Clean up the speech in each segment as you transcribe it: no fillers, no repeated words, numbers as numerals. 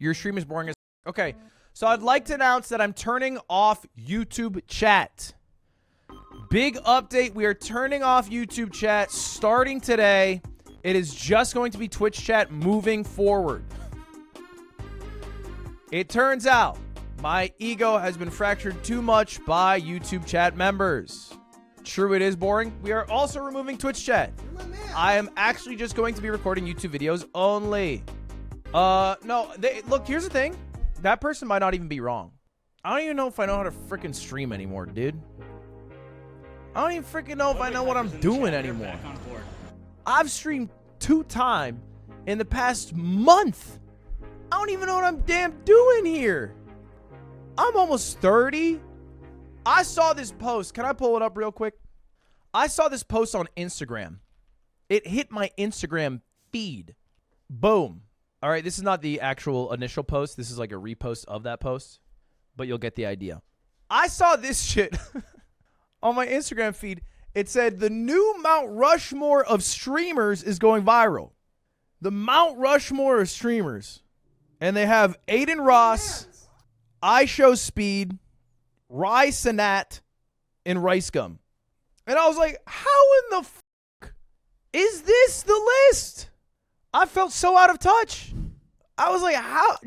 Your stream is boring as... Okay, so I'd like to announce that I'm turning off YouTube chat. Big update. We are turning off YouTube chat starting today. It is just going to be Twitch chat moving forward. It turns out my ego has been fractured too much by YouTube chat members. True, it is boring. We are also removing Twitch chat. I am actually just going to be recording YouTube videos only. No, look, here's the thing. That person might not even be wrong. I don't even know if I know how to freaking stream anymore, dude. I don't even freaking know if I know what I'm doing anymore. I've streamed 2 times in the past month. I don't even know what I'm damn doing here. I'm almost 30. I saw this post. Can I pull it up real quick? I saw this post on Instagram. It hit my Instagram feed. Boom. All right, this is not the actual initial post. This is like a repost of that post, but you'll get the idea. I saw this shit on my Instagram feed. It said, the new Mount Rushmore of streamers is going viral. The Mount Rushmore of streamers. And they have Aiden Ross, iShowSpeed, Rye Sanat, and Rice Gum. And I was like, how in the fuck is this the list? I felt so out of touch. I was like,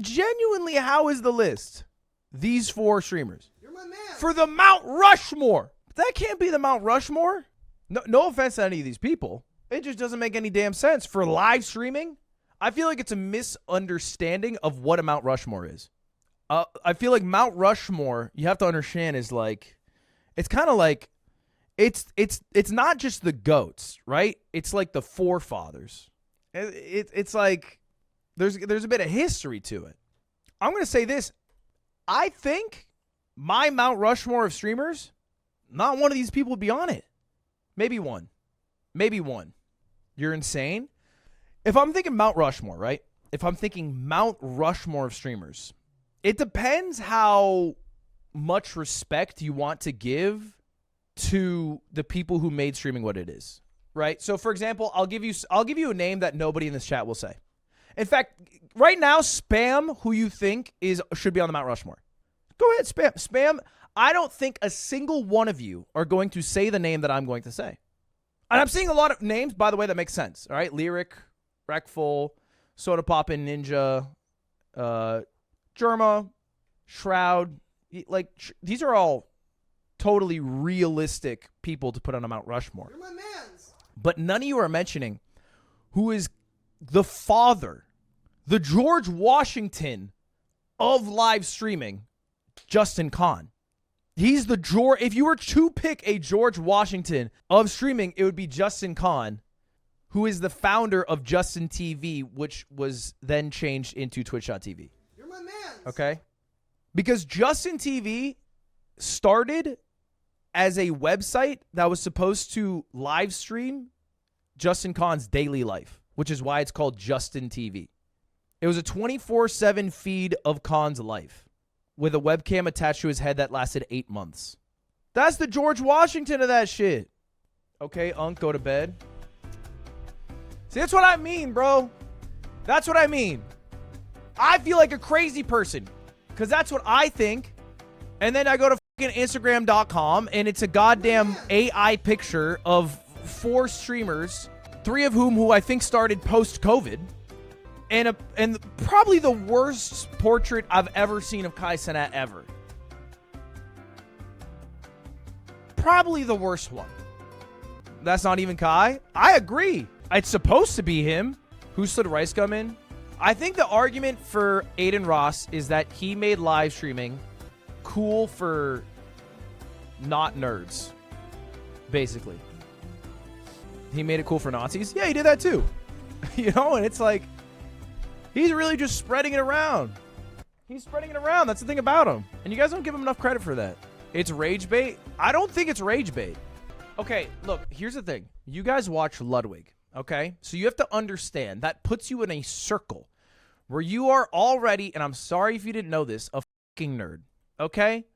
genuinely, how is the list? These 4 streamers. You're my man. For the Mount Rushmore. That can't be the Mount Rushmore. No offense to any of these people. It just doesn't make any damn sense. For live streaming, I feel like it's a misunderstanding of what a Mount Rushmore is. I feel like Mount Rushmore, you have to understand, is like, it's kind of like, it's not just the goats, right? It's like the forefathers. It's like there's a bit of history to it. I'm going to say this. I think my Mount Rushmore of streamers, not one of these people would be on it. Maybe one. Maybe one. You're insane. If I'm thinking Mount Rushmore, right? If I'm thinking Mount Rushmore of streamers, it depends how much respect you want to give to the people who made streaming what it is. Right? So for example, I'll give you a name that nobody in this chat will say. In fact, right now, spam who you think should be on the Mount Rushmore. Go ahead, spam. I don't think a single one of you are going to say the name that I'm going to say. And I'm seeing a lot of names, by the way, that make sense. All right? Lyric, Wreckful, Soda Poppin' Ninja, Germa, Shroud. Like, these are all totally realistic people to put on a Mount Rushmore. You're my mans. But none of you are mentioning who is the father, the George Washington of live streaming, Justin Kahn. He's the George. If you were to pick a George Washington of streaming, it would be Justin Kahn, who is the founder of Justin TV, which was then changed into Twitch.tv. You're my man. Okay? Because Justin TV started as a website that was supposed to live stream Justin Kahn's daily life, which is why it's called Justin TV. It was a 24/7 feed of Kahn's life with a webcam attached to his head that lasted 8 months. That's the George Washington of that shit. Okay, Unc, go to bed. See, that's what I mean, bro. That's what I mean. I feel like a crazy person because that's what I think. And then I go to Instagram.com and it's a goddamn AI picture of 4 streamers, 3 of who I think started post-COVID, and probably the worst portrait I've ever seen of Kai Cenat ever. Probably the worst one. That's not even Kai. I agree. It's supposed to be him. Who slid Rice Gum in? I think the argument for Aiden Ross is that he made live streaming cool for not nerds, basically. He made it cool for Nazis. Yeah, he did that too. You know, and it's like, he's really just spreading it around. He's spreading it around. That's the thing about him. And you guys don't give him enough credit for that. It's rage bait. I don't think it's rage bait. Okay, look, here's the thing. You guys watch Ludwig, okay? So you have to understand that puts you in a circle where you are already, and I'm sorry if you didn't know this, a fucking nerd, okay?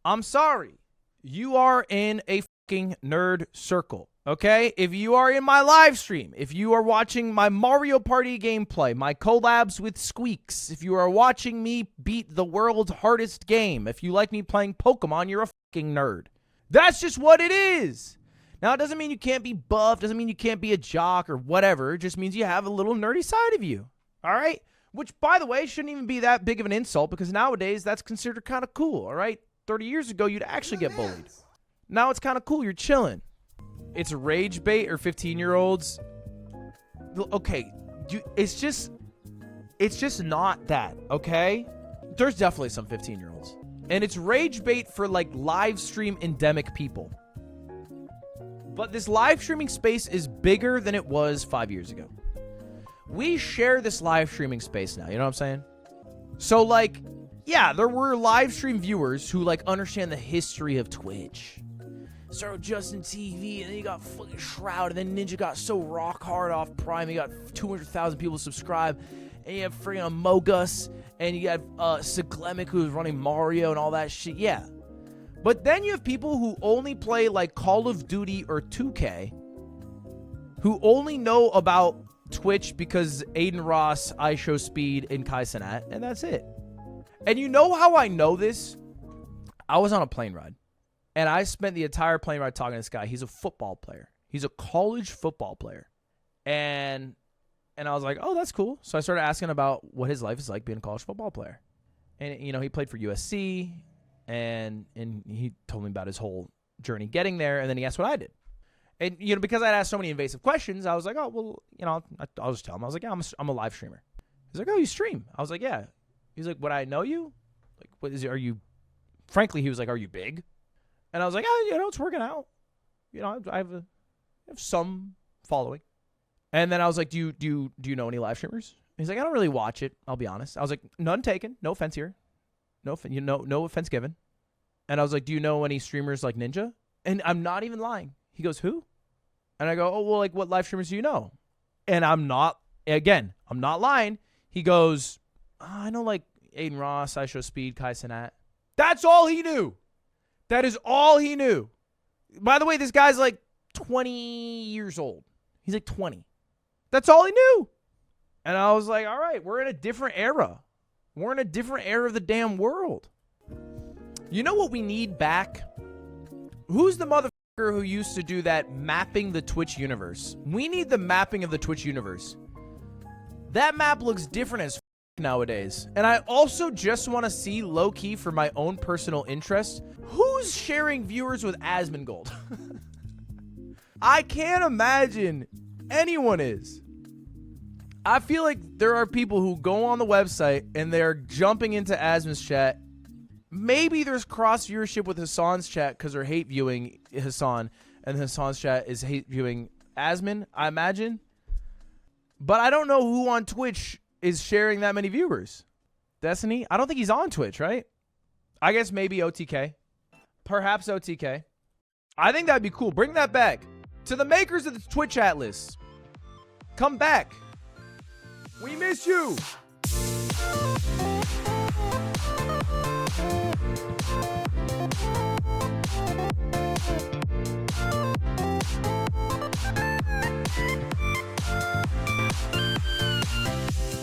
I'm sorry. You are in a fucking nerd circle. Okay, if you are in my live stream, if you are watching my Mario Party gameplay, my collabs with Squeaks, if you are watching me beat the world's hardest game, if you like me playing Pokemon, you're a fucking nerd. That's just what it is. Now, it doesn't mean you can't be buff, doesn't mean you can't be a jock or whatever. It just means you have a little nerdy side of you, all right? Which, by the way, shouldn't even be that big of an insult because nowadays that's considered kind of cool, all right? 30 years ago, you'd actually get bullied. Now it's kind of cool. You're chilling. It's rage bait or 15-year-olds. Okay, it's just not that, okay? There's definitely some 15-year-olds. And it's rage bait for like live stream endemic people. But this live streaming space is bigger than it was 5 years ago. We share this live streaming space now, you know what I'm saying? So like, yeah, there were live stream viewers who like understand the history of Twitch. Started Justin TV, and then you got fucking Shroud, and then Ninja got so rock hard off Prime, he got 200,000 people subscribe, and you have freaking Mogus, and you have Siglemic, who's running Mario and all that shit, yeah. But then you have people who only play like Call of Duty or 2K, who only know about Twitch because Aiden Ross, iShowSpeed, and Kai Cenat, and that's it. And you know how I know this? I was on a plane ride. And I spent the entire plane ride talking to this guy. He's a football player. He's a college football player. And I was like, oh, that's cool. So I started asking about what his life is like being a college football player. And, you know, he played for USC. And he told me about his whole journey getting there. And then he asked what I did. And, you know, because I'd asked so many invasive questions, I was like, oh, well, you know, I'll just tell him. I was like, yeah, I'm a live streamer. He's like, oh, you stream? I was like, yeah. He's like, would I know you? Like, what is it? Are you, frankly, he was like, are you big? And I was like, oh, you know, it's working out. You know, I have some following. And then I was like, do you know any live streamers? And he's like, I don't really watch it, I'll be honest. I was like, none taken. No offense here. No offense given. And I was like, do you know any streamers like Ninja? And I'm not even lying. He goes, who? And I go, oh, well, like, what live streamers do you know? And I'm not lying. He goes, oh, I know, like, Aiden Ross, iShowSpeed, Kai Cenat. That's all he knew. That is all he knew. By the way, this guy's like 20 years old. He's like 20. That's all he knew. And I was like, all right, we're in a different era. We're in a different era of the damn world. You know what we need back? Who's the motherfucker who used to do that mapping the Twitch universe? We need the mapping of the Twitch universe. That map looks different as nowadays. And I also just want to see low-key for my own personal interest, who's sharing viewers with Asmongold? I can't imagine anyone is. I feel like there are people who go on the website and they're jumping into Asmon's chat. Maybe there's cross viewership with Hassan's chat because they're hate viewing Hassan and Hassan's chat is hate viewing Asmon, I imagine. But I don't know who on Twitch is sharing that many viewers. Destiny? I don't think he's on Twitch, right? I guess maybe OTK. Perhaps OTK. I think that'd be cool. Bring that back. To the makers of the Twitch Atlas. Come back. We miss you.